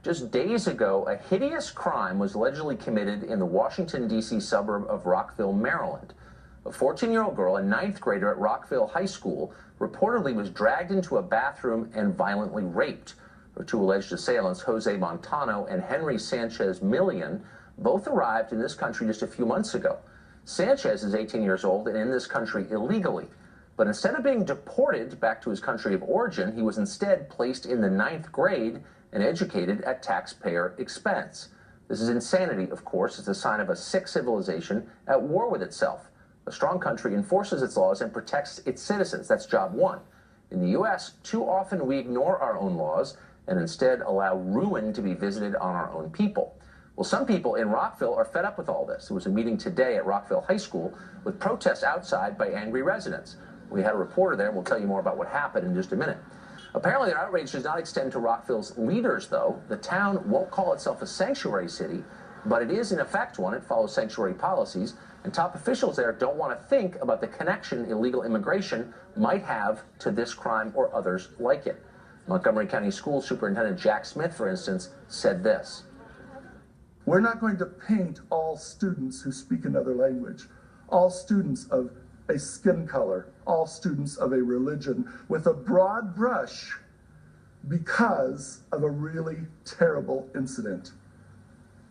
Just days ago, a hideous crime was allegedly committed in the Washington, D.C. suburb of Rockville, Maryland. A 14-year-old girl, a ninth grader at Rockville High School, reportedly was dragged into a bathroom and violently raped. Her two alleged assailants, Jose Montano and Henry Sanchez Millian, both arrived in this country just a few months ago. Sanchez is 18 years old and in this country illegally. But instead of being deported back to his country of origin, he was instead placed in the ninth grade and educated at taxpayer expense. This is insanity, of course. It's a sign of a sick civilization at war with itself. A strong country enforces its laws and protects its citizens. That's job one. In the U.S., too often we ignore our own laws and instead allow ruin to be visited on our own people. Well, some people in Rockville are fed up with all this. There was a meeting today at Rockville High School with protests outside by angry residents. We had a reporter there, and we'll tell you more about what happened in just a minute. Apparently, their outrage does not extend to Rockville's leaders, though. The town won't call itself a sanctuary city, but it is in effect one. It follows sanctuary policies, and top officials there don't want to think about the connection illegal immigration might have to this crime or others like it. Montgomery County School Superintendent Jack Smith, for instance, said this. We're not going to paint all students who speak another language, all students of a skin color, all students of a religion, with a broad brush because of a really terrible incident.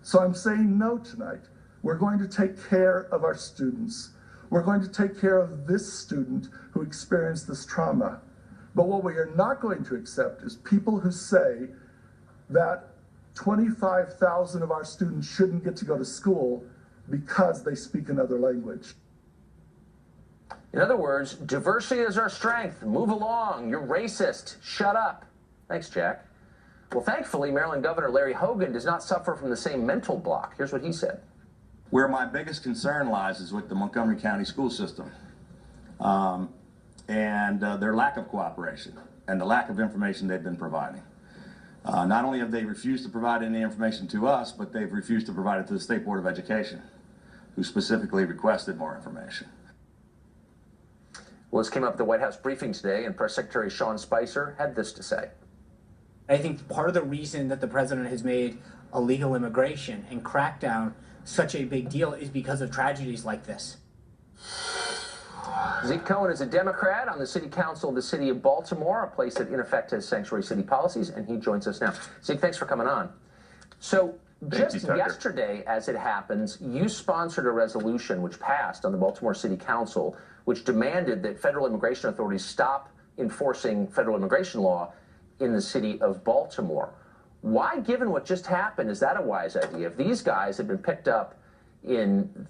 So I'm saying no tonight. We're going to take care of our students. We're going to take care of this student who experienced this trauma. But what we are not going to accept is people who say that 25,000 of our students shouldn't get to go to school because they speak another language. In other words, diversity is our strength. Move along. You're racist. Shut up. Thanks, Jack. Well, thankfully, Maryland Governor Larry Hogan does not suffer from the same mental block. Here's what he said. Where my biggest concern lies is with the Montgomery County school system and their lack of cooperation and the lack of information they've been providing. Not only have they refused to provide any information to us, but they've refused to provide it to the State Board of Education, who specifically requested more information. Well, this came up at the White House briefing today, and Press Secretary Sean Spicer had this to say. I think part of the reason that the president has made illegal immigration and crackdown such a big deal is because of tragedies like this. Zeke Cohen is a Democrat on the city council of the city of Baltimore, a place that in effect has sanctuary city policies, and he joins us now. Zeke, thanks for coming on. So just yesterday, as it happens, you sponsored a resolution which passed on the Baltimore City Council, which demanded that federal immigration authorities stop enforcing federal immigration law in the city of Baltimore. Why, given what just happened, is that a wise idea? If these guys had been picked up in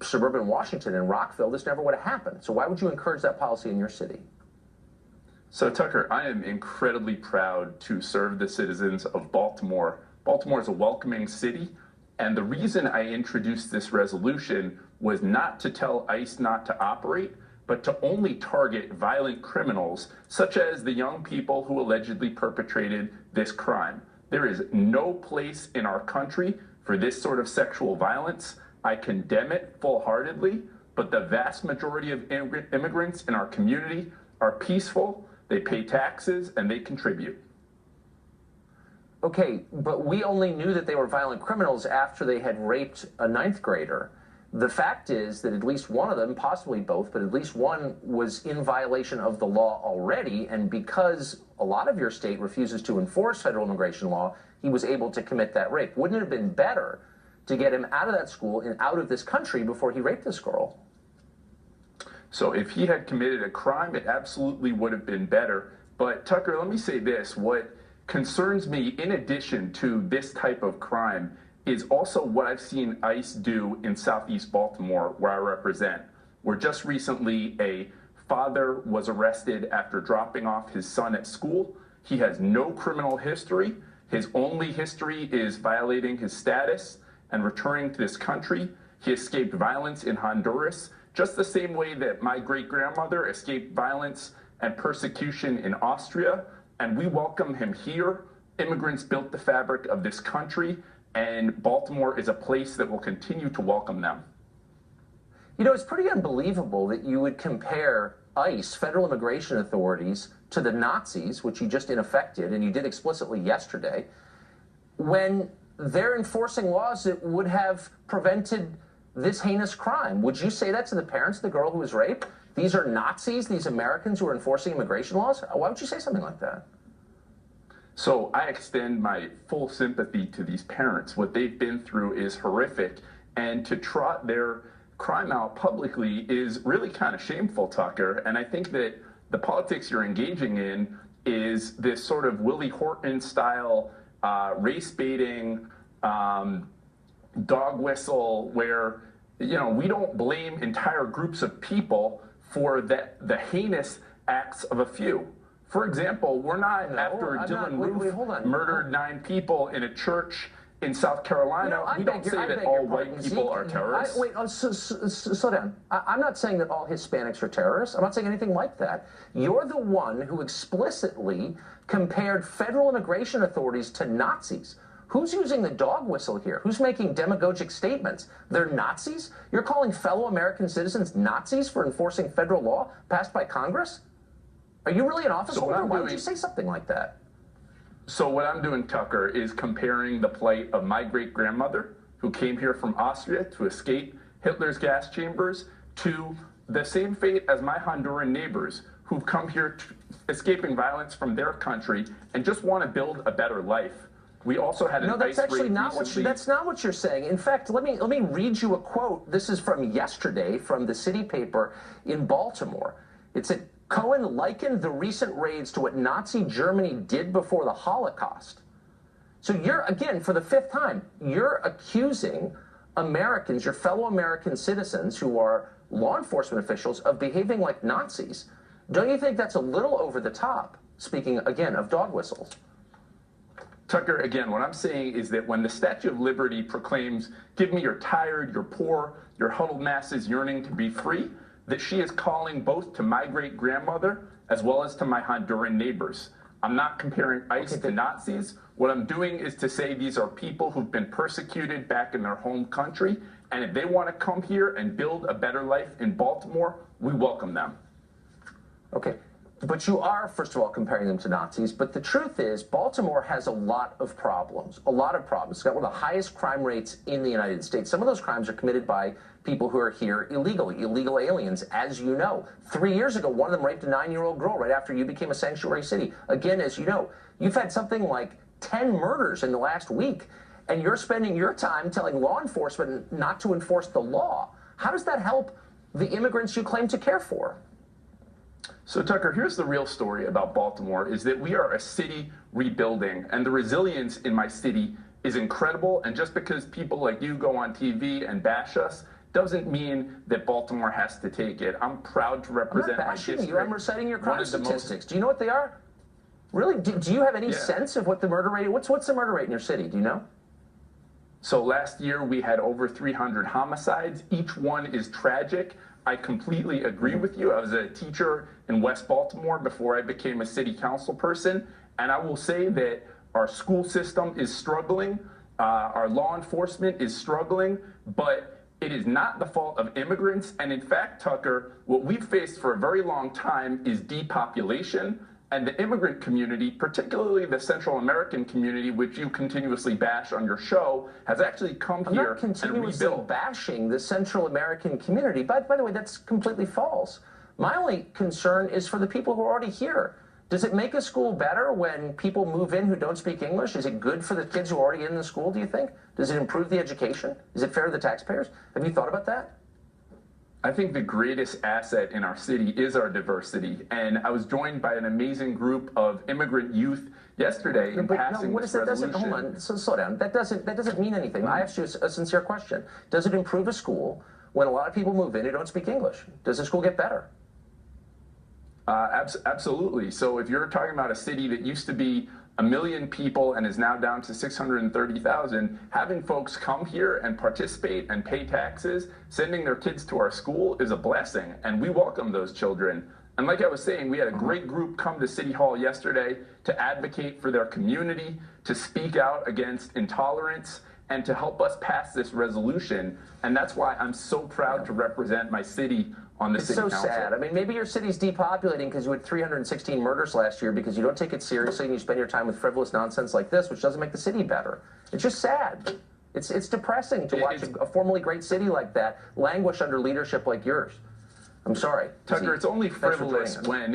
suburban Washington and Rockville, this never would have happened. So why would you encourage that policy in your city? So, Tucker, I am incredibly proud to serve the citizens of Baltimore. Baltimore is a welcoming city, and the reason I introduced this resolution was not to tell ICE not to operate, but to only target violent criminals, such as the young people who allegedly perpetrated this crime. There is no place in our country for this sort of sexual violence. I condemn it full-heartedly, but the vast majority of immigrants in our community are peaceful, they pay taxes, and they contribute. Okay, but we only knew that they were violent criminals after they had raped a ninth grader. The fact is that at least one of them, possibly both, but at least one was in violation of the law already, and because a lot of your state refuses to enforce federal immigration law, he was able to commit that rape. Wouldn't it have been better to get him out of that school and out of this country before he raped this girl? So if he had committed a crime, it absolutely would have been better. But Tucker, let me say this. What concerns me, in addition to this type of crime, is also what I've seen ICE do in Southeast Baltimore, where I represent, where just recently a father was arrested after dropping off his son at school. He has no criminal history. His only history is violating his status and returning to this country. He escaped violence in Honduras, just the same way that my great-grandmother escaped violence and persecution in Austria, and we welcome him here. Immigrants built the fabric of this country, and Baltimore is a place that will continue to welcome them. You know, it's pretty unbelievable that you would compare ICE, federal immigration authorities, to the Nazis, which you just in effect did, and you did explicitly yesterday. when they're enforcing laws that would have prevented this heinous crime? Would you say that to the parents of the girl who was raped? These are Nazis, these Americans who are enforcing immigration laws? Why would you say something like that? So I extend my full sympathy to these parents. What they've been through is horrific, and to trot their crime out publicly is really kind of shameful, Tucker. And I think that the politics you're engaging in is this sort of Willie Horton style race baiting, dog whistle, where we don't blame entire groups of people for the heinous acts of a few. For example, we're not after Dylan Roof murdered 9 people in a church in South Carolina. We don't say that all white people are terrorists. Slow down. I'm not saying that all Hispanics are terrorists. I'm not saying anything like that. You're the one who explicitly compared federal immigration authorities to Nazis. Who's using the dog whistle here? Who's making demagogic statements? They're Nazis? You're calling fellow American citizens Nazis for enforcing federal law passed by Congress? Are you really an office holder? Why would you say something like that? So what I'm doing, Tucker, is comparing the plight of my great-grandmother, who came here from Austria to escape Hitler's gas chambers, to the same fate as my Honduran neighbors, who've come here escaping violence from their country and just want to build a better life. We also had an that's actually not that's not what you're saying. In fact, let me read you a quote. This is from yesterday from the city paper in Baltimore. It said, Cohen likened the recent raids to what Nazi Germany did before the Holocaust. So you're, again, for the 5th time, you're accusing Americans, your fellow American citizens who are law enforcement officials, of behaving like Nazis. Don't you think that's a little over the top, speaking, again, of dog whistles? Tucker, again, what I'm saying is that when the Statue of Liberty proclaims, give me your tired, your poor, your huddled masses yearning to be free, that she is calling both to my great-grandmother as well as to my Honduran neighbors. I'm not comparing ICE to Nazis. What I'm doing is to say these are people who've been persecuted back in their home country, and if they want to come here and build a better life in Baltimore, we welcome them. Okay. But you are, first of all, comparing them to Nazis. But the truth is, Baltimore has a lot of problems. A lot of problems. It's got one of the highest crime rates in the United States. Some of those crimes are committed by people who are here illegally, illegal aliens, as you know. 3 years ago, one of them raped a 9-year-old girl right after you became a sanctuary city. Again, as you know, you've had something like 10 murders in the last week, and you're spending your time telling law enforcement not to enforce the law. How does that help the immigrants you claim to care for? So, Tucker, here's the real story about Baltimore, is that we are a city rebuilding, and the resilience in my city is incredible, and just because people like you go on TV and bash us doesn't mean that Baltimore has to take it. I'm proud to represent my district. I'm not bashing you. I'm reciting your crime statistics. Do you know what they are? Really? Do you have any sense of what the murder rate is? What's the murder rate in your city? Do you know? So last year we had over 300 homicides. Each one is tragic. I completely agree with you. I was a teacher in West Baltimore before I became a city council person, and I will say that our school system is struggling, our law enforcement is struggling, but it is not the fault of immigrants. And in fact, Tucker, what we've faced for a very long time is depopulation. And the immigrant community, particularly the Central American community, which you continuously bash on your show, has actually come here and rebuilt. I'm not continuously bashing the Central American community. By the way, that's completely false. My only concern is for the people who are already here. Does it make a school better when people move in who don't speak English? Is it good for the kids who are already in the school, do you think? Does it improve the education? Is it fair to the taxpayers? Have you thought about that? I think the greatest asset in our city is our diversity, and I was joined by an amazing group of immigrant youth yesterday in passing this resolution. Hold on, so slow down. That doesn't mean anything. I asked you a sincere question. Does it improve a school when a lot of people move in who don't speak English? Does the school get better? Absolutely. So if you're talking about a city that used to be 1 million people and is now down to 630,000, having folks come here and participate and pay taxes, sending their kids to our school is a blessing, and we welcome those children. And like I was saying, we had a great group come to City Hall yesterday to advocate for their community, to speak out against intolerance, and to help us pass this resolution. And that's why I'm so proud to represent my city on the It's city so council. sad. I mean, maybe your city's depopulating because you had 316 murders last year because you don't take it seriously and you spend your time with frivolous nonsense like this, which doesn't make the city better. It's just sad. It's depressing to watch a formerly great city like that languish under leadership like yours. I'm sorry. Tucker, it's only Thanks for joining frivolous us. when